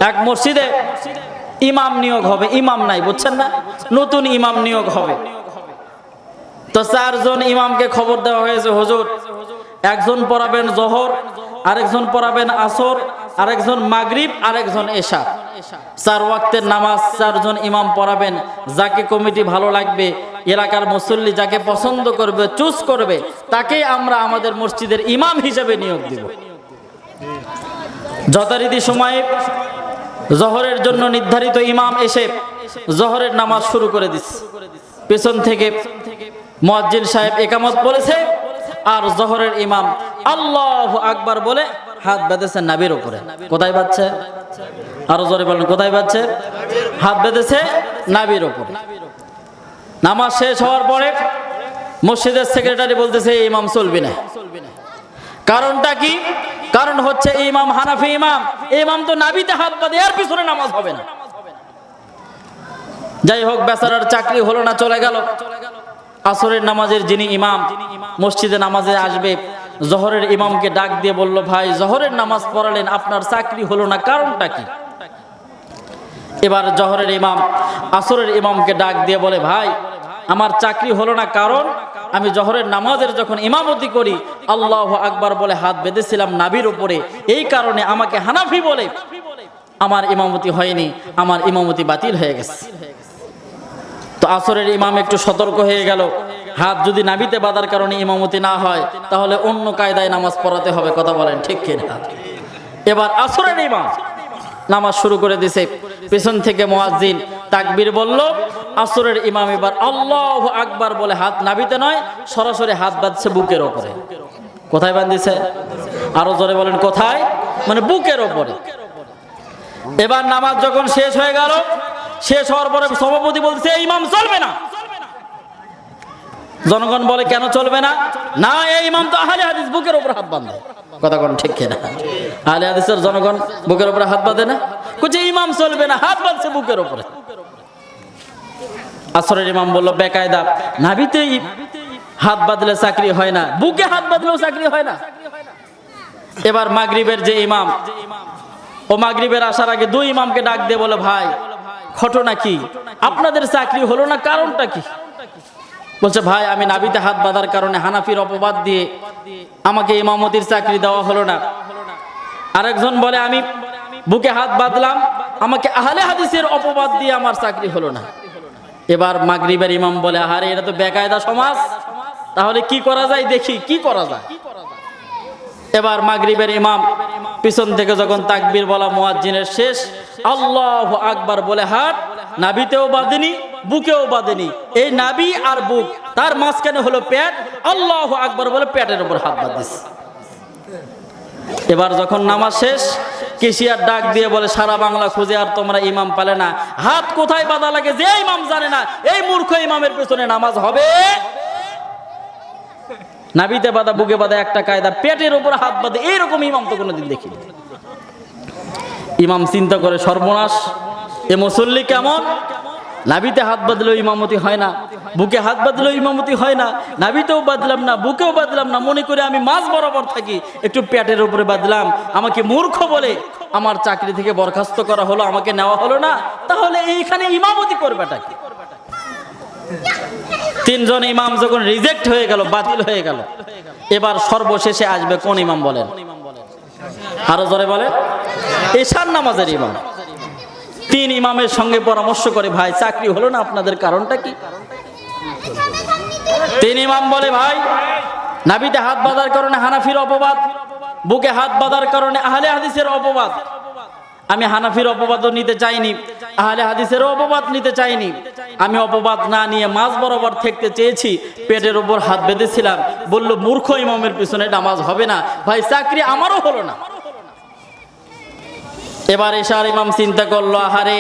এক মসজিদে ইমাম নিয়োগ হবে, ইমাম নাই, বুঝছেন না, নতুন ইমাম নিয়োগ হবে। তো 4 জন ইমামকে খবর দেওয়া হয়েছে, হুজুর একজন পড়াবেন জোহর, আরেকজন পড়াবেন আসর, আরেকজন মাগরিব, আরেকজন এশা। 4 ওয়াক্তের নামাজ 4 জন ইমাম পড়াবেন। যাকে কমিটি ভালো লাগবে, এলাকার মুসল্লি যাকে পছন্দ করবে, চুজ করবে, তাকেই আমরা আমাদের মসজিদের ইমাম হিসেবে নিয়োগ দিব। যথারীতি সময়ে জোহরের জন্য নির্ধারিত ইমাম এসে জোহরের নামাজ শুরু করে দিচ্ছে। পেছন থেকে মুয়াজ্জিন সাহেব ইকামত বলেছে, আর জোহরের ইমাম আল্লাহু আকবার বলে হাত বেঁধেছে নাভির উপরে। কোথায় বাঁধছে? আরো জোরে বলেন, কোথায় বাঁধছে? হাত বেঁধেছে নাভির উপরে। নামাজ শেষ হওয়ার পরে মসজিদের সেক্রেটারি বলতেছে এই ইমাম চলবে না। কারণটা কি? কারণ হচ্ছে এই ইমাম হানাফি ইমাম, এই ইমাম তো নাভিতে হাত বাঁধে, এর পিছনে নামাজ হবে না। যাই হোক, বেচারার চাকরি হলো না, চলে গেল। আসরের নামাজের যিনি ইমাম মসজিদে নামাজে আসবে, জোহরের ইমামকে ডাক দিয়ে বলল, ভাই জোহরের নামাজ পড়ালেন, আপনার চাকরি হলো না, কারণটা কি? এবার জোহরের ইমাম আসরের ইমামকে ডাক দিয়ে বলে, ভাই আমার চাকরি হলো না, কারণ আমি জোহরের নামাজের যখন ইমামতি করি আল্লাহু আকবার বলে হাত বেঁধেছিলাম নাভির উপরে, এই কারণে আমাকে হানাফি বলে আমার ইমামতি হয়নি, আমার ইমামতি বাতিল হয়ে গেছে। তো আসরের ইমাম একটু সতর্ক হয়ে গেল, হাত যদি নাভিতে বাঁধার কারণে ইমামতি না হয় তাহলে অন্য কায়দায় নামাজ পড়াতে হবে। কথা বলেন ঠিক কিনা? এবার আসরের ইমাম নামাজ শুরু করে দিছে। পেছন থেকে মুয়াজ্জিন তাকবীর বলল, আসরের ইমাম এবার আল্লাহু আকবার বলে হাত নাভিতে নয়, সরাসরি হাত বাঁধছে বুকের ওপরে। কোথায় বাঁধিছে? আরো জোরে বলেন, কোথায়? মানে বুকের ওপরে। এবার নামাজ যখন শেষ হয়ে গেল, শেষ হওয়ার পরে সভাপতি বলছে এই ইমাম চলবে না। জনগণ বলে, কেন চলবে না? না, এই ইমাম তো আহলে হাদিস, বুকের উপর হাত বাঁধে। কথা কোন ঠিক কিনা? আহলে হাদিসের জনগণ বুকের উপরে হাত বাঁধে না? কুছে ইমাম চলবে না, হাত বাঁধছে বুকের উপরে। আসরের ইমাম বলল, বেকায়দা, নাভিতেই হাত বাঁধলে চাকরি হয় না, বুকে হাত বাঁধলেও চাকরি হয় না। এবার মাগরিবের যে ইমাম, ও মাগরিবের আসার আগে 2 ইমামকে ডাক দিয়ে বলে, ভাই ঘটনা কি? আপনাদের চাকরি হলো না, কারণটা কি? বলছে, ভাই আমি নাভিতে হাত বাঁধার কারণে হানাফির অপবাদ দিয়ে আমাকে ইমামতির চাকরি দেওয়া হলো না। আরেকজন বলে, আমি বুকে হাত বাঁধলাম, আমাকে আহলে হাদিসের অপবাদ দিয়ে আমার চাকরি হলো না। এবার মাগরিবের ইমাম বলে, আরে এটা তো বেকায়দা সমাজ, তাহলে কি করা যায়, দেখি কি করা যায়। এবার মাগরিবের ইমাম পিছন থেকে যখন তাকবীর বলা মুয়াজ্জিনের শেষ, আল্লাহু আকবার বলে হাত নাভিতেও বাঁধেনি, বুকেও বাঁধেনি, এই নাভি আর বুক তার মাঝখানে হলো পেট, আল্লাহু আকবার বলে পেটের উপর হাত বাঁধিস। এবার যখন নামাজ শেষ, কেশিয়ার ডাক দিয়ে বলে, সারা বাংলা খুঁজে আর তোমরা ইমাম পালে না, হাত কোথায় বাঁধা লাগে যে ইমাম জানে না, এই মূর্খ ইমামের পেছনে নামাজ হবে? নাভিতে বাঁধা, বুকে বাঁধা একটা কায়দা, পেটের উপর হাত বাঁধে এইরকম ইমাম তো কোনোদিন দেখিনি। ইমাম চিন্তা করে, সর্বনাশ, এ মুসল্লি কেমন? নাভিতে হাত বাঁধলেও ইমামতি হয় না, বুকে হাত বাঁধলেও ইমামতি হয় না, নাভিতেও বাঁধলাম না, বুকেও বাঁধলাম না, মনে করে আমি মাঝ বরাবর থাকি, একটু পেটের উপরে বাঁধলাম, আমাকে মূর্খ বলে আমার চাকরি থেকে বরখাস্ত করা হলো, আমাকে নেওয়া হলো না, তাহলে এইখানে ইমামতি করবেটা কি? 3 জন ইমাম যখন রিজেক্ট হয়ে গেল, বাতিল হয়ে গেল, এবার সর্বশেষে আসবে কোন ইমাম বলেন? আরো জোরে বলেন, এশার নামাজের ইমাম। 3 ইমামের সঙ্গে পরামর্শ করে, ভাই চাকরি হলো না, আপনাদের কারণটা কি? 3 ইমাম বলে, ভাই নাভিতে হাত বাঁধার কারণে হানাফির অপবাদ, বুকে হাত বাঁধার কারণে আহলে হাদিসের অপবাদ। আমি হানাফির অপবাদও নিতে চাইনি, আহলে হাদিসেরও অপবাদ নিতে চাইনি, আমি অপবাদ না নিয়ে মাঝ বরাবর থাকতে চেয়েছি, পেটের উপর হাত বেঁধেছিলাম। বলল, মূর্খ ইমামের পিছনে নামাজ হবে না, ভাই চাকরি আমারও হলো না। এবার এশার ইমাম চিন্তা করলো, আহারে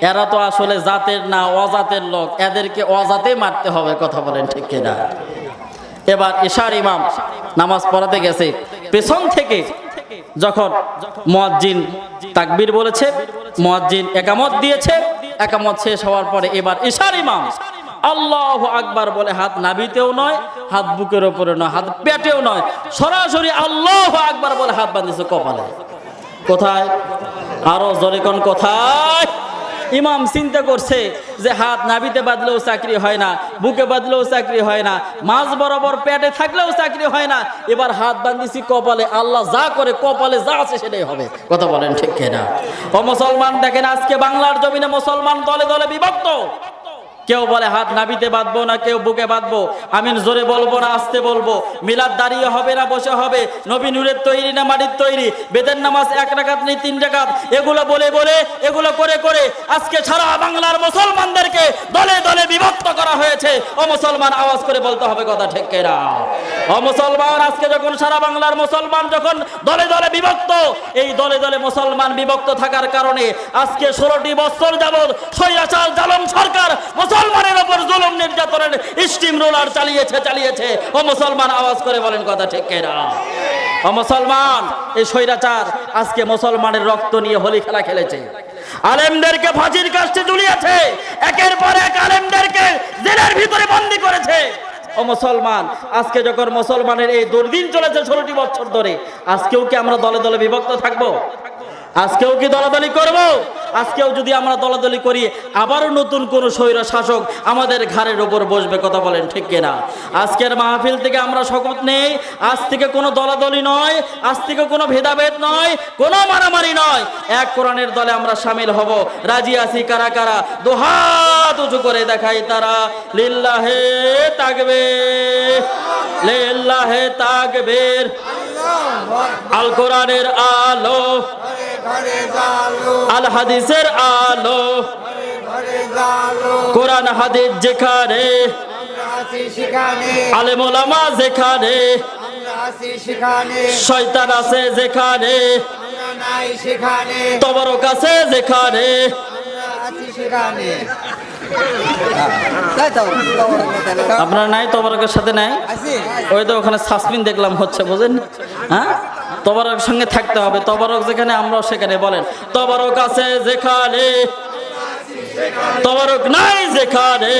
এরা তো আসলে জাতের না, অজাতের লোক, এদেরকে অজাতে মারতে হবে। কথা বলেন ঠিক কিনা? এবার এশার ইমাম নামাজ পড়াতে গেছে, পেছন থেকে যখন মুয়াজ্জিন তাকবীর বলেছে, মুয়াজ্জিন একামত দিয়েছে, একামত শেষ হওয়ার পরে এবার এশার ইমাম আল্লাহু আকবার বলে হাত নাভিতেও নয়, হাত বুকের উপরে নয়, হাত পেটেও নয়, সরাসরি আল্লাহু আকবার বলে হাত বাঁধিয়েছে কপালে। কোথায়? আরো জোরে কোন কোথায়? ইমাম চিন্তা করছে যে হাত নাভিতে বাঁধলেও চাকরি হয় না, বুকে বাঁধলেও চাকরি হয় না, মাঝ বরাবর পেটে থাকলেও চাকরি হয় না, এবার হাত বাঁধিছি কপালে, আল্লাহ যা করে কপালে যা আছে সেটাই হবে। কথা বলেন ঠিক কিনা? ও মুসলমান, দেখেন আজকে বাংলার জমিনে মুসলমান দলে দলে বিভক্ত। কেউ বলে হাত নাভিতে বাঁধবো না, কেউ বুকে বাঁধবো। আমিন জোরে বলবো না আস্তে বলবো? মিলাদ দাঁড়িয়ে হবে না বসে হবে? নবী নূরের তৈরি না মাটির তৈরি? বেদের নামাজ 1 রাকাত নেই 3 রাকাত? এগুলো বলে বলে, এগুলো করে করে আজকে সারা বাংলার মুসলমানদেরকে দলে দলে বিভক্ত করা হয়েছে। ও মুসলমান, আওয়াজ করে বলতে হবে কথা ঠিক কিনা? ও মুসলমান, আজকে যখন সারা বাংলার মুসলমান যখন দলে দলে বিভক্ত, এই দলে দলে মুসলমান বিভক্ত থাকার কারণে আজকে 16টি বছর যাবত স্বৈরাচার জালেম সরকার মুসলমানের উপর জুলুম নির্যাতনের স্টিম রোলার চালিয়েছে। ও মুসলমান, আওয়াজ করে বলেন কথা ঠিক কিনা? ও মুসলমান, এই স্বৈরাচার আজকে মুসলমানের রক্ত নিয়ে হোলি খেলা খেলেছে, আলেমদেরকে ফাঁসির কাস্টে ঝুলিয়েছে, একের পর এক আলেমদেরকে জেলের ভিতরে বন্দী করেছে। ও মুসলমান, আজকে যখন মুসলমানের এই দুর্দিন চলেছে 16টি বছর ধরে, আজকেও কি আমরা দলে দলে বিভক্ত থাকবো? আজকেও কি দলাদলি করব? আজকেও যদি আমরা দলাদলি করি, আবারও নতুন কোন স্বৈর শাসক আমাদের ঘাড়ের উপর বসবে। কথা বলেন ঠিক কিনা? আজকের মাহফিল থেকে আমরা শপথ নেই, আজ থেকে কোনো দলাদলি নয়, আজ থেকে কোনো ভেদাভেদ নয়, কোনো মারামারি নয়, এক কোরআনের দলে আমরা শামিল হব। রাজি আছি কারা কারা? দুহাত উঁচু করে দেখাই তারা। লিল্লাহে তাকবীর, লিল্লাহে তাকবীর। আল কোরআনের আলো, আল হাদিসের আলো, কোরআন হাদিস যেখানে, আলেম ওলামা যেখানে, শয়তান আছে যেখানে, তবরক আছে যেখানে। আপনার নাই তবরকের সাথে নাই? ওই তো ওখানে সাসমিন দেখলাম হচ্ছে, বুঝেন? হ্যাঁ, তবরক সঙ্গে থাকতে হবে। তবরক যেখানে আমরাও সেখানে। বলেন তবরক আছে যেখানে, তবরক নাই যেখানে।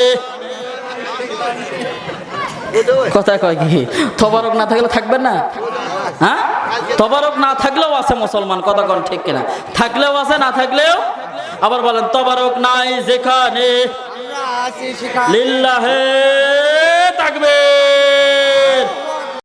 কথা কয় কি? তবরক না থাকলে থাকবেন না? হ্যাঁ, তবরক না থাকলেও আছে মুসলমান। কথা কোন ঠিক কিনা? থাকলেও আছে, না থাকলেও। আবার বলেন তবরক নাই যেখানে, লিল্লাহে